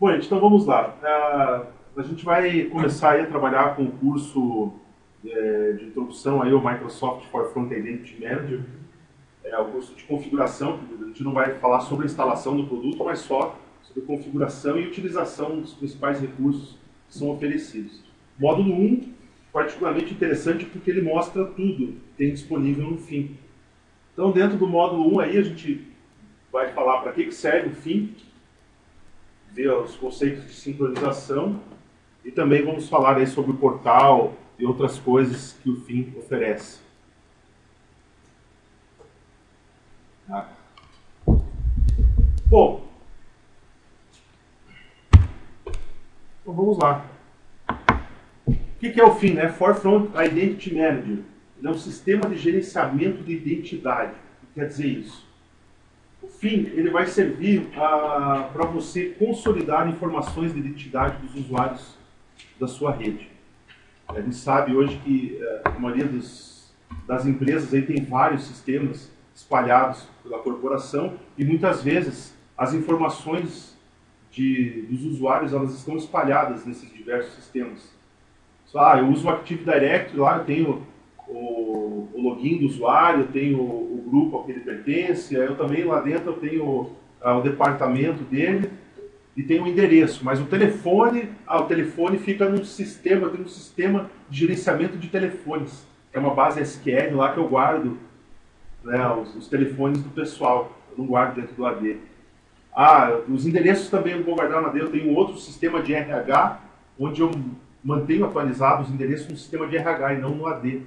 Bom, gente, então vamos lá. A gente vai começar aí a trabalhar com o curso de introdução aí ao Microsoft Forefront Identity Manager. É o curso de configuração. A gente não vai falar sobre a instalação do produto, mas só sobre configuração e utilização dos principais recursos que são oferecidos. Módulo 1, particularmente interessante porque ele mostra tudo que tem disponível no FIM. Então, dentro do módulo 1 aí, a gente vai falar para que serve o FIM, ver os conceitos de sincronização e também vamos falar aí sobre o portal e outras coisas que o FIM oferece. Bom, então vamos lá. O que é o FIM, né? Forefront Identity Manager. Ele é um sistema de gerenciamento de identidade. O que quer dizer isso? O FIM ele vai servir para você consolidar informações de identidade dos usuários da sua rede. A gente sabe hoje que a maioria das empresas aí tem vários sistemas espalhados pela corporação e muitas vezes as informações dos usuários elas estão espalhadas nesses diversos sistemas. Eu uso o Active Directory, lá eu tenho o login do usuário, eu tenho o grupo ao que ele pertence, eu também lá dentro eu tenho o departamento dele e tenho o endereço, mas o telefone fica num sistema, tem um sistema de gerenciamento de telefones, é uma base SQL lá que eu guardo, né, os telefones do pessoal, eu não guardo dentro do AD. Os endereços também eu não vou guardar no AD, eu tenho um outro sistema de RH, onde eu mantenho atualizados os endereços no sistema de RH e não no AD.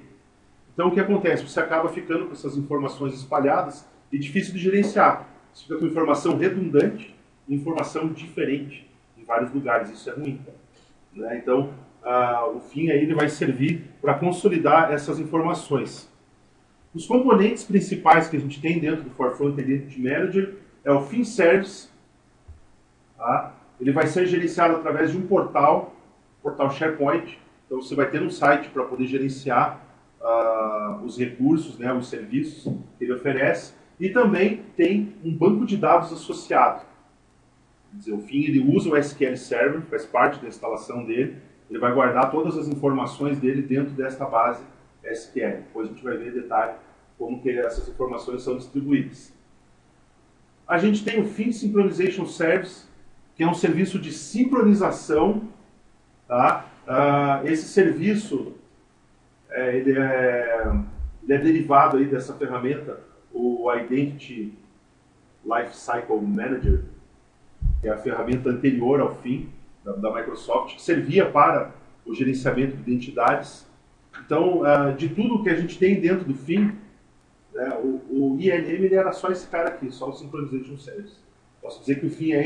Então o que acontece? Você acaba ficando com essas informações espalhadas e difícil de gerenciar. Você fica com informação redundante e informação diferente em vários lugares. Isso é ruim. Né? Então o FIM aí, ele vai servir para consolidar essas informações. Os componentes principais que a gente tem dentro do Forefront Identity Manager é o FIM Service. Tá? Ele vai ser gerenciado através de um portal SharePoint. Então você vai ter um site para poder gerenciar os recursos, né, os serviços que ele oferece, e também tem um banco de dados associado. Quer dizer, o FIM ele usa o SQL Server, faz parte da instalação dele, ele vai guardar todas as informações dele dentro desta base SQL. Depois a gente vai ver em detalhe como que essas informações são distribuídas. A gente tem o FIM Synchronization Service, que é um serviço de sincronização. Tá? Esse serviço ele é derivado aí dessa ferramenta, o Identity Lifecycle Manager, que é a ferramenta anterior ao FIM da Microsoft, que servia para o gerenciamento de identidades. Então, de tudo que a gente tem dentro do FIM, o ILM ele era só esse cara aqui, só o Synchronization Service. Posso dizer que o FIM é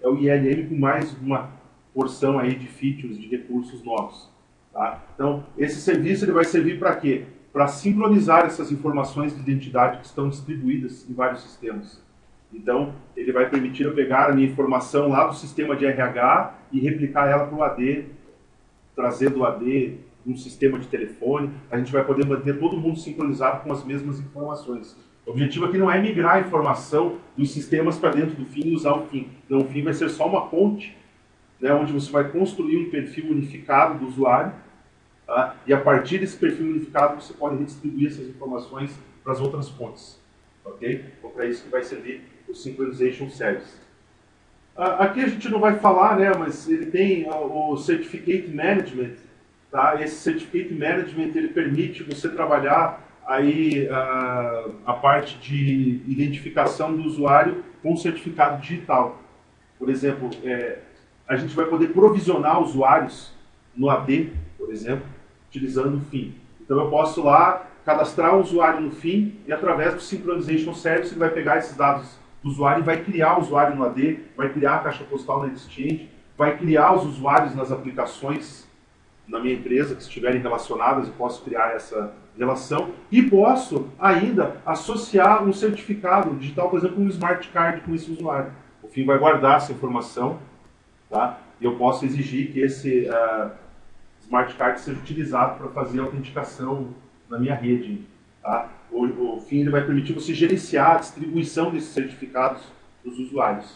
o ILM com mais uma porção aí de features, de recursos novos. Tá? Então, esse serviço ele vai servir para quê? Para sincronizar essas informações de identidade que estão distribuídas em vários sistemas. Então, ele vai permitir eu pegar a minha informação lá do sistema de RH e replicar ela para o AD, trazer do AD um sistema de telefone. A gente vai poder manter todo mundo sincronizado com as mesmas informações. O objetivo aqui não é migrar a informação dos sistemas para dentro do FIM e usar o FIM. Não, o FIM vai ser só uma ponte, né, onde você vai construir um perfil unificado do usuário, tá? E a partir desse perfil unificado você pode redistribuir essas informações para as outras fontes. Okay? Então, para isso que vai servir o Synchronization Service. Aqui a gente não vai falar, né, mas ele tem o Certificate Management. Tá? Esse Certificate Management ele permite você trabalhar aí, a parte de identificação do usuário com certificado digital. Por exemplo, a gente vai poder provisionar usuários no AD, por exemplo, utilizando o FIM. Então eu posso lá cadastrar um usuário no FIM e através do Synchronization Service ele vai pegar esses dados do usuário e vai criar o usuário no AD, vai criar a caixa postal na Exchange, vai criar os usuários nas aplicações na minha empresa que estiverem relacionadas, eu posso criar essa relação e posso ainda associar um certificado digital, por exemplo, um Smart Card com esse usuário. O FIM vai guardar essa informação. Tá? E eu posso exigir que esse Smart Card seja utilizado para fazer a autenticação na minha rede. Tá? O FIM ele vai permitir você gerenciar a distribuição desses certificados dos usuários.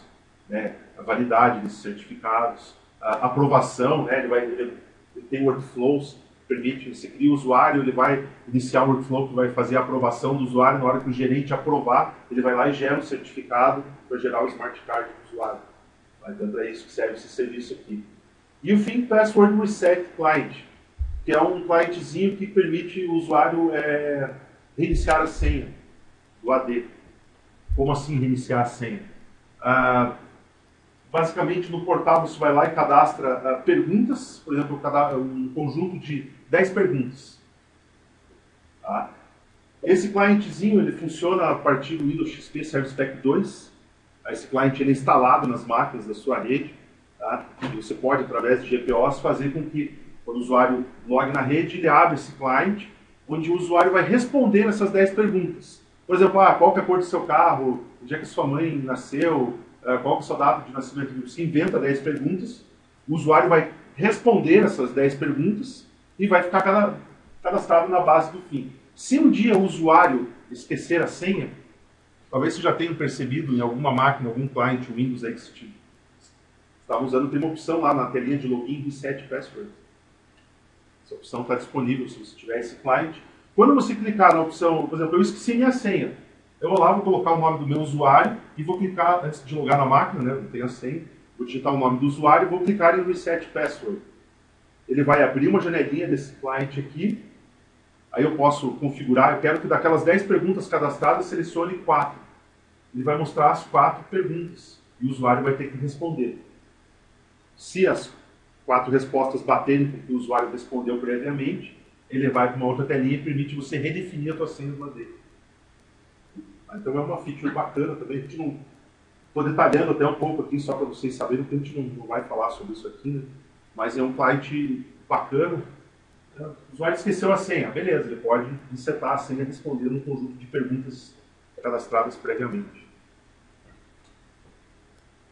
né, a validade desses certificados, a aprovação, né, ele tem workflows que permite, você cria o usuário, ele vai iniciar um workflow que vai fazer a aprovação do usuário, na hora que o gerente aprovar, ele vai lá e gera um certificado para gerar o smart card do usuário. Então é isso que serve esse serviço aqui. E o fim, Password Reset Client, que é um clientezinho que permite o usuário reiniciar a senha do AD. Como assim reiniciar a senha? Basicamente, no portal você vai lá e cadastra perguntas, por exemplo, um conjunto de 10 perguntas. Tá? Esse clientezinho ele funciona a partir do Windows XP Service Pack 2. Esse cliente ele é instalado nas máquinas da sua rede. Tá? E você pode, através de GPOs, fazer com que, quando o usuário logue na rede, ele abre esse cliente, onde o usuário vai responder essas 10 perguntas. Por exemplo, qual que é a cor do seu carro, onde é que sua mãe nasceu, qual que é a sua data de nascimento. Você inventa 10 perguntas, o usuário vai responder essas 10 perguntas e vai ficar cadastrado na base do fim. Se um dia o usuário esquecer a senha, talvez você já tenha percebido em alguma máquina, algum cliente Windows aí que você estava usando, tem uma opção lá na telinha de login, Reset Password. Essa opção está disponível se você tiver esse cliente. Quando você clicar na opção, por exemplo, eu esqueci minha senha, eu vou lá, vou colocar o nome do meu usuário e vou clicar, antes de logar na máquina, né, não tem a senha, vou digitar o nome do usuário e vou clicar em Reset Password. Ele vai abrir uma janelinha desse cliente aqui, aí eu posso configurar, eu quero que daquelas 10 perguntas cadastradas, selecione 4. Ele vai mostrar as 4 perguntas e o usuário vai ter que responder. Se as 4 respostas baterem com o que o usuário respondeu previamente, ele vai para uma outra telinha e permite você redefinir a sua senha do AD. Então é uma feature bacana também. A gente não estou detalhando até um pouco aqui, só para vocês saberem, que a gente não vai falar sobre isso aqui, né? Mas é um cliente bacana. O usuário esqueceu a senha, beleza, ele pode insetar a senha respondendo um conjunto de perguntas cadastradas previamente.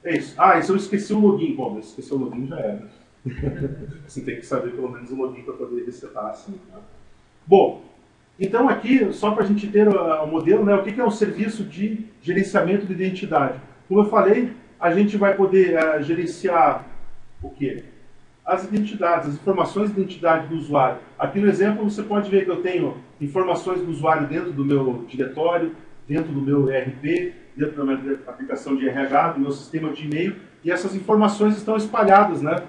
É isso. E se eu esqueci o login? Bom, mas se esquecer o login já era. Você tem que saber pelo menos o login para poder resetar a senha. Tá? Bom, então aqui, só para a gente ter o modelo, né, o que é um serviço de gerenciamento de identidade? Como eu falei, a gente vai poder gerenciar o quê? As identidades, as informações de identidade do usuário. Aqui no exemplo você pode ver que eu tenho informações do usuário dentro do meu diretório, dentro do meu ERP, dentro da minha aplicação de RH, do meu sistema de e-mail, e essas informações estão espalhadas, né,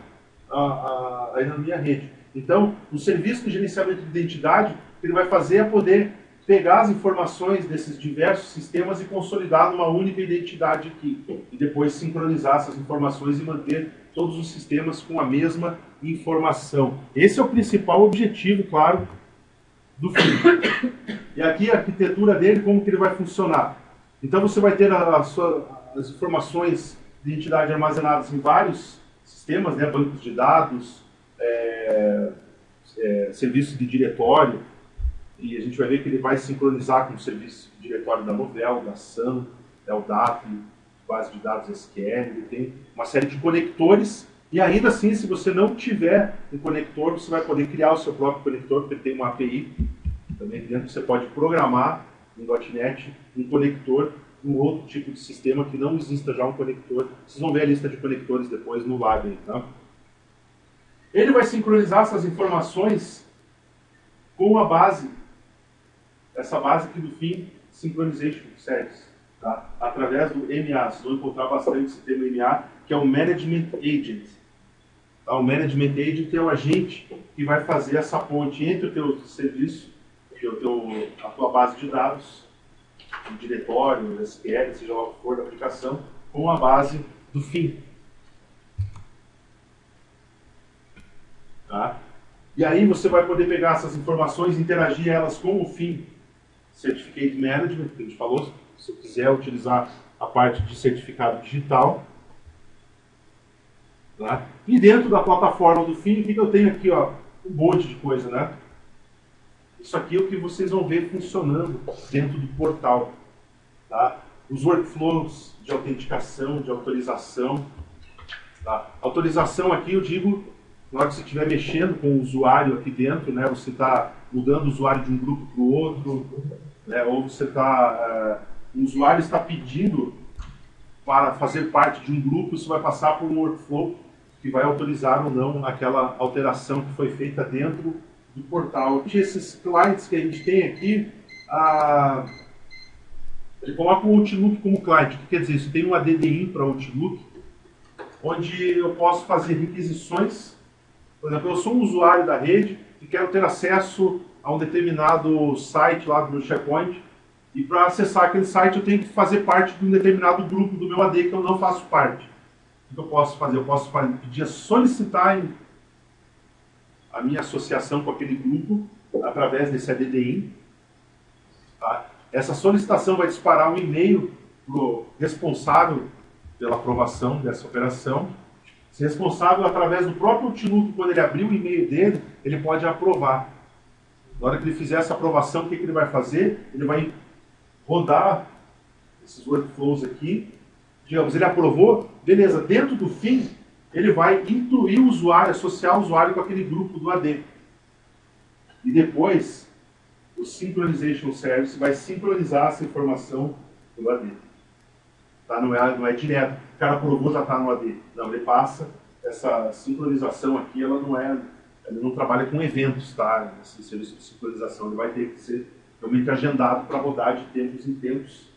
aí na minha rede. Então, o serviço de gerenciamento de identidade, o que ele vai fazer é poder pegar as informações desses diversos sistemas e consolidar numa única identidade aqui, e depois sincronizar essas informações e manter todos os sistemas com a mesma informação. Esse é o principal objetivo, claro, do FIM. E aqui a arquitetura dele, como que ele vai funcionar. Então você vai ter as informações de identidade armazenadas em vários sistemas, né, bancos de dados, serviços de diretório, e a gente vai ver que ele vai sincronizar com o serviço de diretório da Novell, da SAM, da LDAP, base de dados SQL, ele tem uma série de conectores, e ainda assim, se você não tiver um conector, você vai poder criar o seu próprio conector, porque ele tem uma API, também dentro você pode programar em .NET um conector, um outro tipo de sistema que não exista já um conector. Vocês vão ver a lista de conectores depois no lab. Tá? Ele vai sincronizar essas informações com a base, essa base aqui do FIM Synchronization Service, tá? Através do MA. Vocês vão encontrar bastante esse termo MA, que é o Management Agent. Tá? O Management Agent é o agente que vai fazer essa ponte entre o teu serviço, a tua base de dados, o diretório, o SQL, seja lá o que for da aplicação, com a base do FIM. Tá? E aí você vai poder pegar essas informações e interagir elas com o FIM Certificate Management, que a gente falou, se eu quiser utilizar a parte de certificado digital. Tá? E dentro da plataforma do FIM, o que eu tenho aqui? Ó, um monte de coisa, né? Isso aqui é o que vocês vão ver funcionando dentro do portal. Tá? Os workflows de autenticação, de autorização. Tá? Autorização aqui eu digo, na hora que você estiver mexendo com o usuário aqui dentro, né, você está mudando o usuário de um grupo para o outro, né, ou você está, o usuário está pedindo para fazer parte de um grupo, isso vai passar por um workflow que vai autorizar ou não aquela alteração que foi feita dentro do portal. Esses clients que a gente tem aqui, ele coloca o Outlook como client. O que quer dizer isso? Tem um ADDIN para Outlook, onde eu posso fazer requisições. Por exemplo, eu sou um usuário da rede e quero ter acesso a um determinado site lá do meu SharePoint, e para acessar aquele site eu tenho que fazer parte de um determinado grupo do meu AD que eu não faço parte. O que eu posso fazer? Eu posso pedir a solicitar a minha associação com aquele grupo através desse ADDIN. Tá? Essa solicitação vai disparar um e-mail para o responsável pela aprovação dessa operação. Esse responsável, através do próprio Outlook, quando ele abrir o e-mail dele, ele pode aprovar. Na hora que ele fizer essa aprovação, o que ele vai fazer? Ele vai rodar esses workflows aqui. Digamos, ele aprovou, beleza, dentro do fim, ele vai incluir o usuário, associar o usuário com aquele grupo do AD. E depois, o Synchronization Service vai sincronizar essa informação do AD. Tá? Não é direto, o cara aprovou, já está no AD. Não, ele passa, essa sincronização aqui, ela não trabalha com eventos, tá? Esse serviço de sincronização, ele vai ter que ser realmente agendado para rodar de tempos em tempos,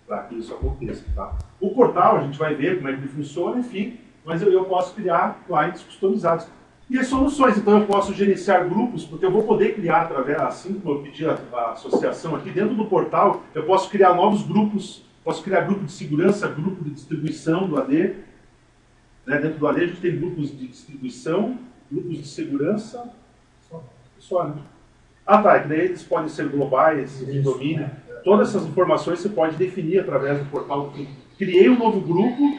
para que isso aconteça. Tá? O portal, a gente vai ver como é que ele funciona, enfim, mas eu posso criar clientes customizados. E as soluções, então eu posso gerenciar grupos, porque eu vou poder criar, através, assim como eu pedi a associação aqui, dentro do portal, eu posso criar novos grupos, posso criar grupo de segurança, grupo de distribuição do AD. Né? Dentro do AD a gente tem grupos de distribuição, grupos de segurança, só, né? Ah tá, e daí eles podem ser globais, de domínio. Todas essas informações você pode definir através do portal. Criei um novo grupo.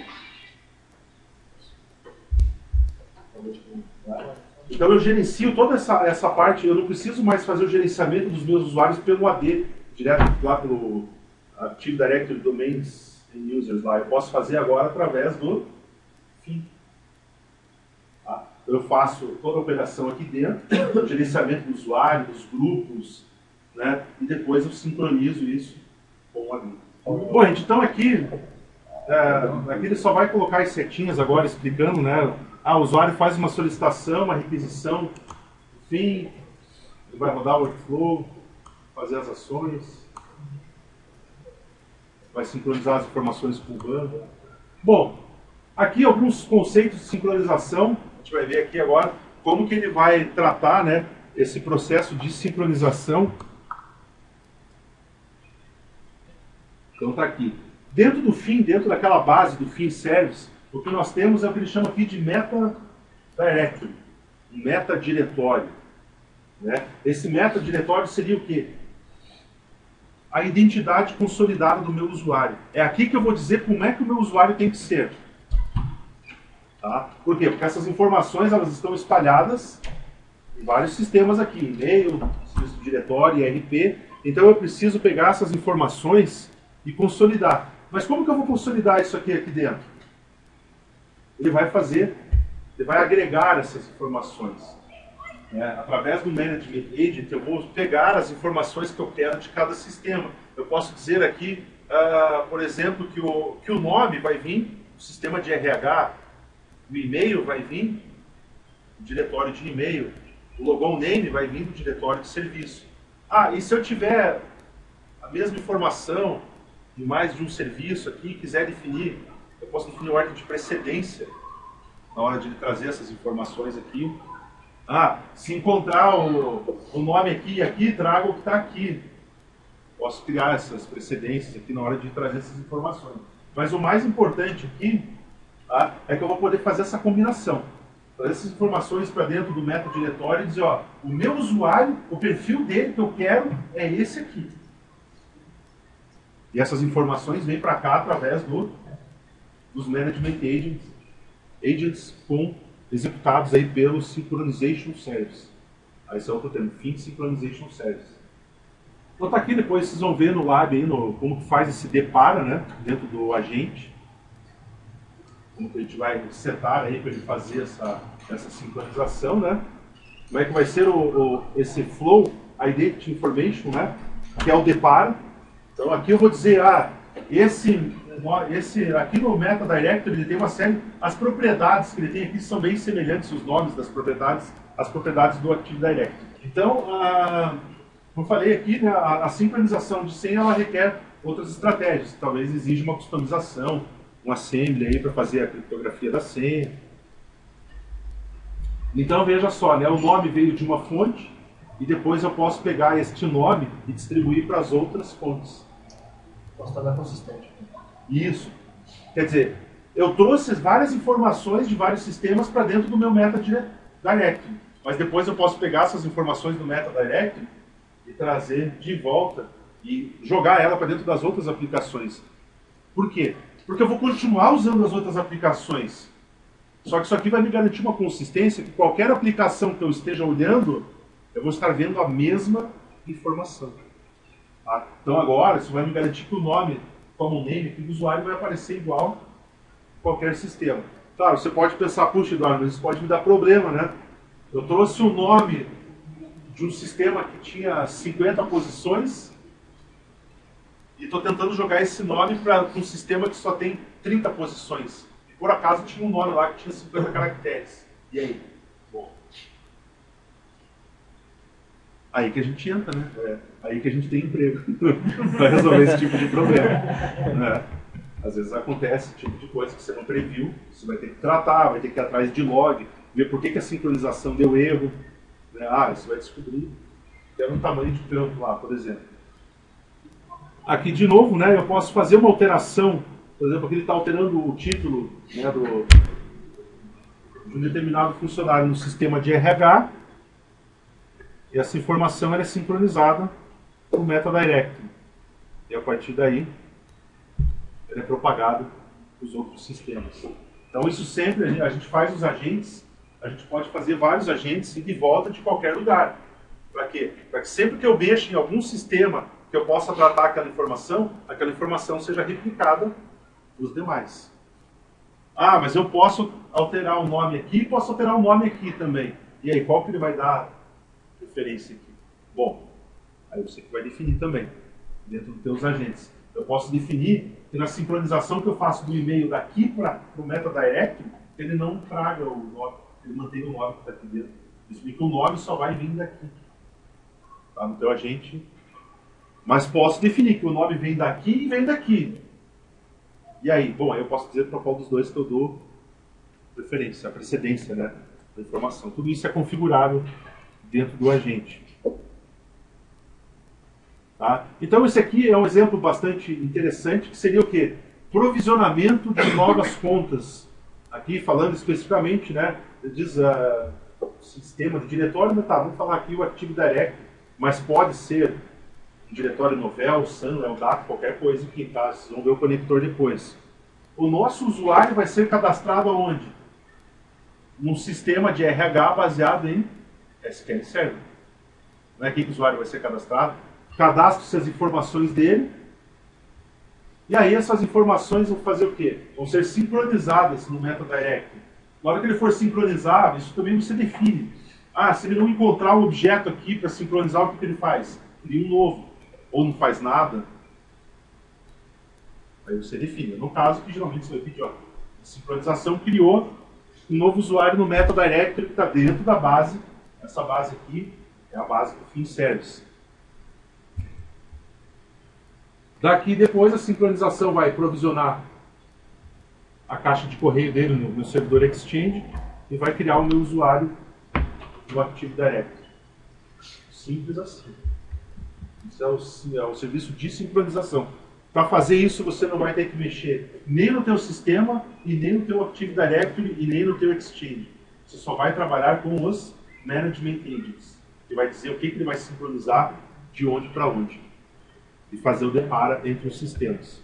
Então eu gerencio toda essa parte, eu não preciso mais fazer o gerenciamento dos meus usuários pelo AD, direto lá pelo Active Directory Domains and Users lá. Eu posso fazer agora através do FIM. Tá? Eu faço toda a operação aqui dentro, o gerenciamento do usuário, dos grupos, né? E depois eu sincronizo isso com o AD. Bom, gente, então aqui ele só vai colocar as setinhas agora explicando, né? O usuário faz uma solicitação, uma requisição, enfim, ele vai rodar o workflow, fazer as ações, vai sincronizar as informações com o banco. Bom, aqui alguns conceitos de sincronização, a gente vai ver aqui agora como que ele vai tratar, né, esse processo de sincronização. Então está aqui. Dentro do FIM, dentro daquela base do FIM Service, o que nós temos é o que ele chama aqui de Meta Directory, um metadiretório. Né? Esse metadiretório seria o quê? A identidade consolidada do meu usuário. É aqui que eu vou dizer como é que o meu usuário tem que ser. Tá? Por quê? Porque essas informações elas estão espalhadas em vários sistemas aqui, e-mail, serviço diretório, IRP. Então eu preciso pegar essas informações e consolidar. Mas como que eu vou consolidar isso aqui dentro? Ele vai agregar essas informações. Através do Management Agent, eu vou pegar as informações que eu quero de cada sistema. Eu posso dizer aqui, por exemplo, que o nome vai vir do sistema de RH, o e-mail vai vir do diretório de e-mail, o logon name vai vir do diretório de serviço. E se eu tiver a mesma informação de mais de um serviço aqui, quiser definir, eu posso definir ordem de precedência na hora de trazer essas informações aqui. Se encontrar o nome aqui e aqui, traga o que está aqui. Posso criar essas precedências aqui na hora de trazer essas informações. Mas o mais importante aqui é que eu vou poder fazer essa combinação. Trazer essas informações para dentro do metadiretório e dizer, o meu usuário, o perfil dele que eu quero é esse aqui. E essas informações vêm para cá através dos Management Agents executados aí pelo Synchronization Service. Esse é outro termo, FIM Synchronization Service. Então tá aqui, depois vocês vão ver no lab aí, como que faz esse depara, né, dentro do agente. Como que a gente vai setar aí para ele fazer essa sincronização, né? Como é que vai ser esse flow Identity Information, né, que é o depara. Então aqui eu vou dizer, esse aqui no Meta Directory ele tem uma série, as propriedades que ele tem aqui são bem semelhantes, os nomes das propriedades, as propriedades do Active Directory. Então, como eu falei aqui, né, a sincronização de senha ela requer outras estratégias, talvez exija uma customização, um assembly aí para fazer a criptografia da senha. Então veja só, né, o nome veio de uma fonte e depois eu posso pegar este nome e distribuir para as outras fontes. Posso tornar consistente. Isso. Quer dizer, eu trouxe várias informações de vários sistemas para dentro do meu Meta Directory, mas depois eu posso pegar essas informações do Meta Directory e trazer de volta e jogar ela para dentro das outras aplicações. Por quê? Porque eu vou continuar usando as outras aplicações. Só que isso aqui vai me garantir uma consistência que qualquer aplicação que eu esteja olhando, eu vou estar vendo a mesma informação. Tá? Então agora, isso vai me garantir que o nome, como name, que o usuário vai aparecer igual a qualquer sistema. Claro, você pode pensar, puxa, Eduardo, mas isso pode me dar problema, né? Eu trouxe o nome de um sistema que tinha 50 posições e estou tentando jogar esse nome para um sistema que só tem 30 posições. E por acaso tinha um nome lá que tinha 50 caracteres. E aí? Bom. Aí que a gente entra, né? Aí que a gente tem emprego para resolver esse tipo de problema. Né? Às vezes acontece esse tipo de coisa que você não previu, você vai ter que tratar, vai ter que ir atrás de log, ver por que a sincronização deu erro. Né? Você vai descobrir que era um tamanho de campo lá, por exemplo. Aqui, de novo, né, eu posso fazer uma alteração. Por exemplo, aqui ele está alterando o título, né, de um determinado funcionário no sistema de RH. E essa informação ela é sincronizada no Meta Directory. E a partir daí, ela é propagada para os outros sistemas. Então isso sempre, a gente faz os agentes, a gente pode fazer vários agentes e de volta de qualquer lugar. Para quê? Para que sempre que eu mexo em algum sistema que eu possa tratar aquela informação seja replicada nos demais. Mas eu posso alterar o nome aqui e posso alterar o nome aqui também. E aí, qual que ele vai dar referência aqui? Bom, aí você que vai definir também, dentro dos teus agentes. Eu posso definir que na sincronização que eu faço do e-mail daqui para o Meta Directory, ele não traga o nome, ele mantém o nome que está aqui dentro. Isso significa que o nome só vai vir daqui. Tá? No teu agente. Mas posso definir que o nome vem daqui e vem daqui. E aí? Bom, aí eu posso dizer para qual dos dois que eu dou preferência, a precedência, né, da informação. Tudo isso é configurável dentro do agente. Tá? Então esse aqui é um exemplo bastante interessante, que seria o quê? Provisionamento de novas contas. Aqui falando especificamente, né, diz sistema de diretório, mas tá, vamos falar aqui o Active Directory, mas pode ser um diretório novel, SAN, LDAP, qualquer coisa que tá, vocês vão ver o conector depois. O nosso usuário vai ser cadastrado aonde? Num sistema de RH baseado em SQL Server. Não é aqui que o usuário vai ser cadastrado. Cadastro-se as informações dele. E aí essas informações vão fazer o quê? Vão ser sincronizadas no Meta Directory. Na hora que ele for sincronizar, isso também você define. Se ele não encontrar um objeto aqui para sincronizar, o que ele faz? Cria um novo. Ou não faz nada. Aí você define. No caso, que geralmente você vai pedir, a sincronização criou um novo usuário no Meta Directory que está dentro da base. Essa base aqui é a base do Fin Service. Daqui depois a sincronização vai provisionar a caixa de correio dele no servidor Exchange e vai criar o meu usuário no Active Directory. Simples assim. Isso é o serviço de sincronização. Para fazer isso, você não vai ter que mexer nem no teu sistema, e nem no teu Active Directory, e nem no teu Exchange. Você só vai trabalhar com os Management Agents. Ele vai dizer o que ele vai sincronizar de onde para onde. E fazer o depara entre os sistemas.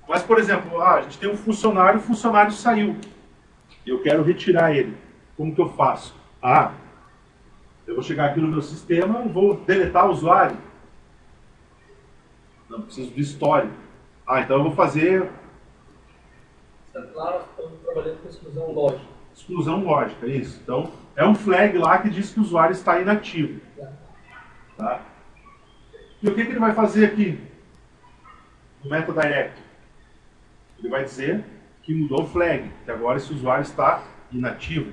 Mas, por exemplo, a gente tem um funcionário, o funcionário saiu. Eu quero retirar ele. Como que eu faço? Eu vou chegar aqui no meu sistema e vou deletar o usuário. Não, preciso de histórico. Então eu vou fazer... Claro, estamos trabalhando com exclusão lógica. Exclusão lógica, isso. Então, é um flag lá que diz que o usuário está inativo. Tá? E o que ele vai fazer aqui no Meta Directory? Ele vai dizer que mudou o flag, que agora esse usuário está inativo.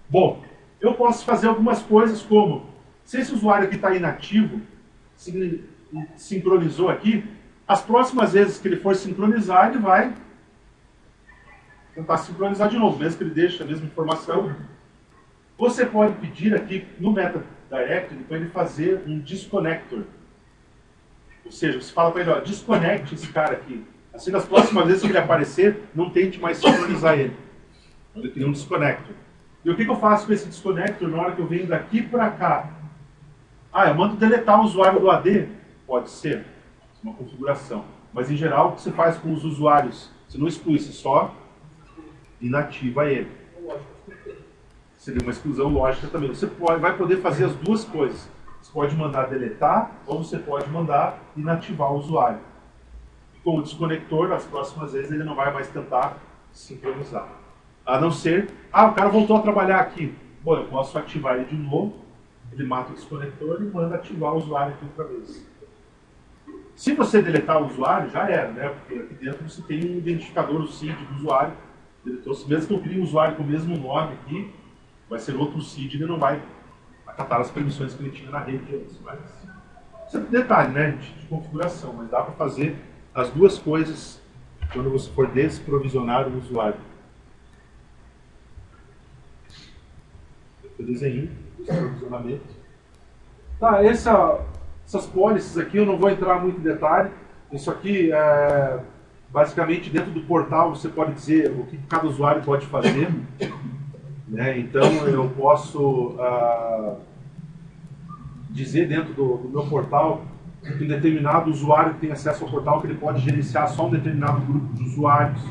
Bom, eu posso fazer algumas coisas como, se esse usuário aqui está inativo, sincronizou aqui, as próximas vezes que ele for sincronizar, ele vai tentar sincronizar de novo, mesmo que ele deixe a mesma informação. Você pode pedir aqui no MetaDirectory para ele fazer um disconnector. Ou seja, você fala para ele, ó, desconecte esse cara aqui. Assim, nas próximas vezes que ele aparecer, não tente mais sincronizar ele. Ele cria um desconector. E o que eu faço com esse desconector na hora que eu venho daqui para cá? Ah, eu mando deletar o usuário do AD? Pode ser. Isso é uma configuração. Mas, em geral, o que você faz com os usuários? Você não exclui, você só inativa ele. Seria uma exclusão lógica também. Você vai poder fazer as duas coisas. Você pode mandar deletar ou você pode mandar inativar o usuário. E com o desconector, nas próximas vezes ele não vai mais tentar sincronizar. A não ser, o cara voltou a trabalhar aqui. Bom, eu posso ativar ele de novo, ele mata o desconector e manda ativar o usuário aqui outra vez. Se você deletar o usuário, já era, né? Porque aqui dentro você tem um identificador, o CID do usuário. Deletou, mesmo que eu crie um usuário com o mesmo nome aqui, vai ser outro CID, ele não vai acatar as permissões que ele tinha na rede antes. Mas isso é um detalhe, né, de configuração, mas dá para fazer as duas coisas quando você for desprovisionar o usuário. Eu desenhei desprovisionamento. Tá, essas policies aqui eu não vou entrar muito em detalhe. Isso aqui basicamente dentro do portal você pode dizer o que cada usuário pode fazer. Né? Então eu posso dizer dentro do meu portal que um determinado usuário que tem acesso ao portal que ele pode gerenciar só um determinado grupo de usuários.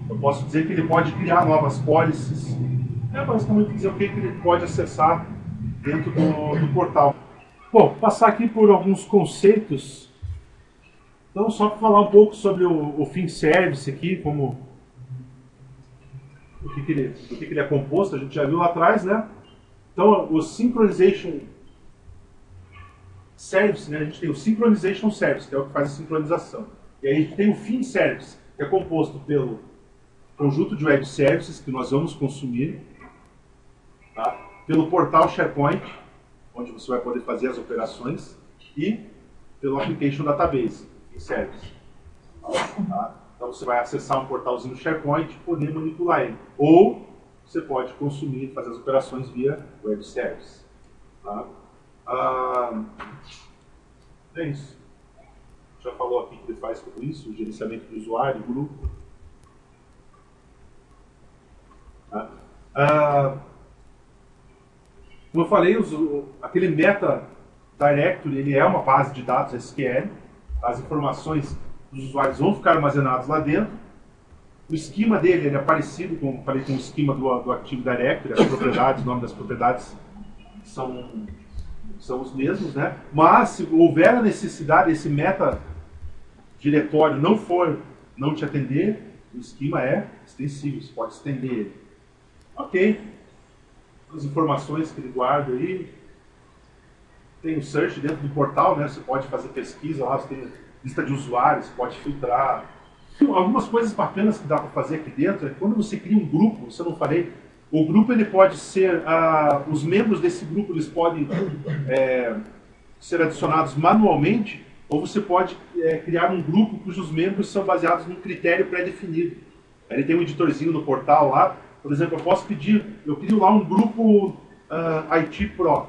Eu posso dizer que ele pode criar novas policies. É basicamente dizer o que ele pode acessar dentro do portal. Bom, passar aqui por alguns conceitos. Então, só para falar um pouco sobre o Fin Service aqui, como do que ele é composto, a gente já viu lá atrás, né? Então, o Synchronization Service, né? A gente tem o Synchronization Service, que é o que faz a sincronização. E aí a gente tem o Fin Service, que é composto pelo conjunto de web services que nós vamos consumir, tá? Pelo portal SharePoint, onde você vai poder fazer as operações, e pelo Application Database, Fin Service. Tá? Então você vai acessar um portalzinho SharePoint e poder manipular ele. Ou você pode consumir e fazer as operações via web service. Tá? É isso. Já falou aqui que ele faz tudo isso, o gerenciamento do usuário, grupo. Tá? Como eu falei, aquele MetaDirectory ele é uma base de dados SQL. As informações dos usuários vão ficar armazenadas lá dentro. O esquema dele ele é parecido com o esquema do Active Directory, as propriedades, o nome das propriedades são os mesmos, né? Mas se houver a necessidade, esse metadiretório não te atender, o esquema é extensível, você pode estender ele. Ok. As informações que ele guarda aí. Tem o search dentro do portal, né? Você pode fazer pesquisa lá, você tem lista de usuários, pode filtrar. Algumas coisas bacanas que dá para fazer aqui dentro é que quando você cria um grupo, isso eu não falei, o grupo ele pode ser, os membros desse grupo eles podem ser adicionados manualmente, ou você pode criar um grupo cujos membros são baseados num critério pré-definido. Ele tem um editorzinho no portal lá, por exemplo, eu posso pedir, eu crio lá um grupo IT Pro.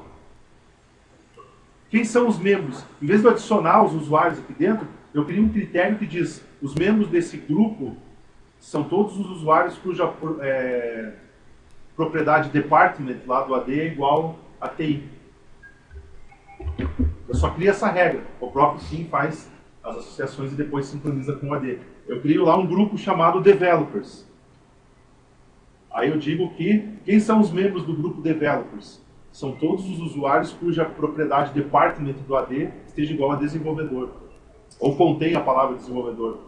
Quem são os membros? Em vez de eu adicionar os usuários aqui dentro, eu crio um critério que diz os membros desse grupo são todos os usuários cuja propriedade department lá do AD é igual a TI. Eu só crio essa regra. O próprio Fin faz as associações e depois sincroniza com o AD. Eu crio lá um grupo chamado Developers. Aí eu digo que quem são os membros do grupo Developers? São todos os usuários cuja propriedade department do AD esteja igual a desenvolvedor. Ou contém a palavra desenvolvedor.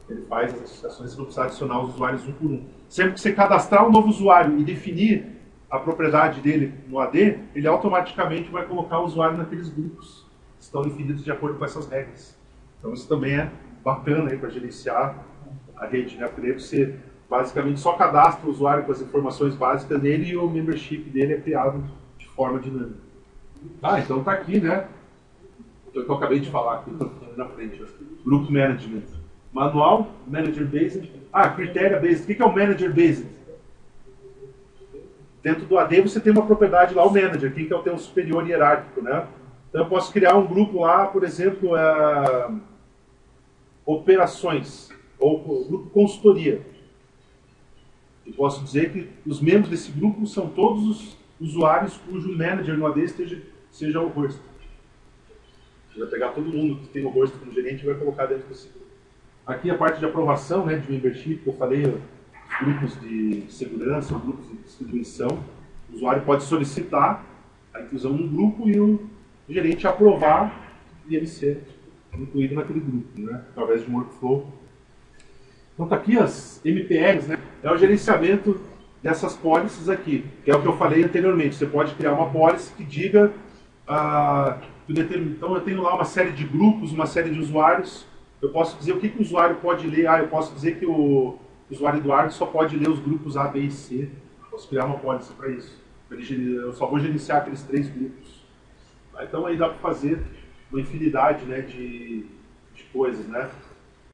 Ele faz as associações, você não precisa adicionar os usuários um por um. Sempre que você cadastrar um novo usuário e definir a propriedade dele no AD, ele automaticamente vai colocar o usuário naqueles grupos que estão definidos de acordo com essas regras. Então isso também é bacana para gerenciar a rede, né? Porque você basicamente só cadastra o usuário com as informações básicas dele e o membership dele é criado de forma dinâmica. Ah, então tá aqui, né? O que eu acabei de falar aqui na frente. Group Management. Manual, Manager Based. Ah, Criteria Based. O que é o Manager Based? Dentro do AD você tem uma propriedade lá, o Manager, quem que é o teu superior hierárquico, né? Então eu posso criar um grupo lá, por exemplo, operações, ou grupo consultoria. Eu posso dizer que os membros desse grupo são todos os usuários cujo manager no AD seja o host. Você vai pegar todo mundo que tem o host como gerente e vai colocar dentro desse grupo. Aqui a parte de aprovação, né, de membership, que eu falei, os grupos de segurança, os grupos de distribuição. O usuário pode solicitar a inclusão num grupo e o gerente aprovar e ele ser incluído naquele grupo, né, através de um workflow. Então tá aqui as MPRs, né, é o gerenciamento dessas policies aqui, que é o que eu falei anteriormente. Você pode criar uma policy que diga, então eu tenho lá uma série de grupos, uma série de usuários, eu posso dizer o que o usuário pode ler, eu posso dizer que o usuário Eduardo só pode ler os grupos A, B e C, posso criar uma policy para isso. Eu só vou gerenciar aqueles 3 grupos. Então aí dá para fazer uma infinidade, né, de coisas, né?